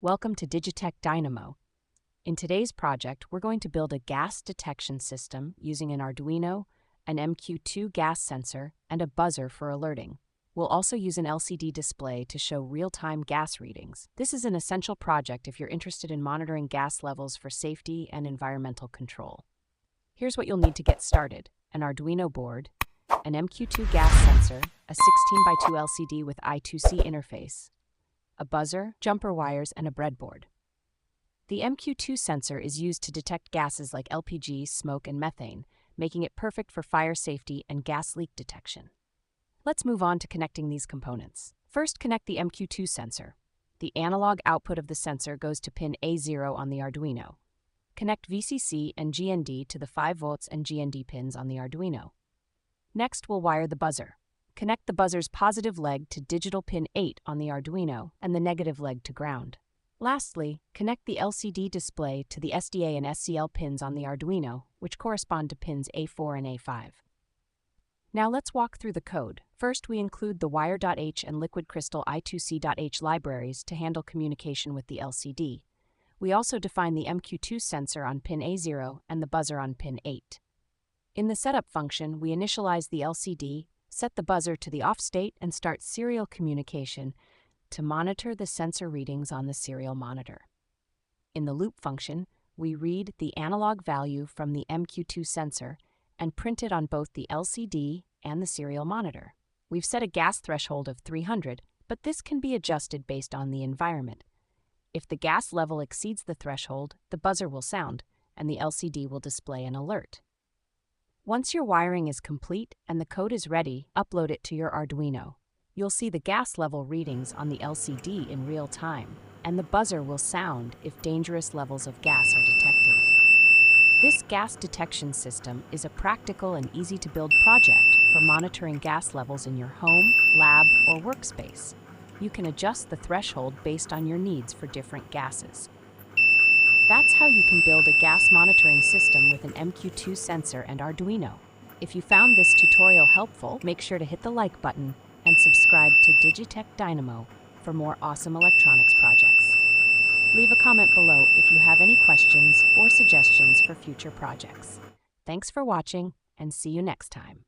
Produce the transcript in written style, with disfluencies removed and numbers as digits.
Welcome to DigiTech Dynamo. In today's project, we're going to build a gas detection system using an Arduino, an MQ-2 gas sensor, and a buzzer for alerting. We'll also use an LCD display to show real-time gas readings. This is an essential project if you're interested in monitoring gas levels for safety and environmental control. Here's what you'll need to get started: an Arduino board, an MQ-2 gas sensor, a 16x2 LCD with I2C interface, a buzzer, jumper wires, and a breadboard. The MQ-2 sensor is used to detect gases like LPG, smoke, and methane, making it perfect for fire safety and gas leak detection. Let's move on to connecting these components. First, connect the MQ-2 sensor. The analog output of the sensor goes to pin A0 on the Arduino. Connect VCC and GND to the 5 volts and GND pins on the Arduino. Next, we'll wire the buzzer. Connect the buzzer's positive leg to digital pin 8 on the Arduino and the negative leg to ground. Lastly, connect the LCD display to the SDA and SCL pins on the Arduino, which correspond to pins A4 and A5. Now let's walk through the code. First, we include the wire.h and liquid crystal I2C.h libraries to handle communication with the LCD. We also define the MQ-2 sensor on pin A0 and the buzzer on pin 8. In the setup function, we initialize the LCD, set the buzzer to the off state, and start serial communication to monitor the sensor readings on the serial monitor. In the loop function, we read the analog value from the MQ-2 sensor and print it on both the LCD and the serial monitor. We've set a gas threshold of 300, but this can be adjusted based on the environment. If the gas level exceeds the threshold, the buzzer will sound, and the LCD will display an alert. Once your wiring is complete and the code is ready, upload it to your Arduino. You'll see the gas level readings on the LCD in real time, and the buzzer will sound if dangerous levels of gas are detected. This gas detection system is a practical and easy-to-build project for monitoring gas levels in your home, lab, or workspace. You can adjust the threshold based on your needs for different gases. That's how you can build a gas monitoring system with an MQ-2 sensor and Arduino. If you found this tutorial helpful, make sure to hit the like button and subscribe to DigiTech Dynamo for more awesome electronics projects. Leave a comment below if you have any questions or suggestions for future projects. Thanks for watching, and see you next time.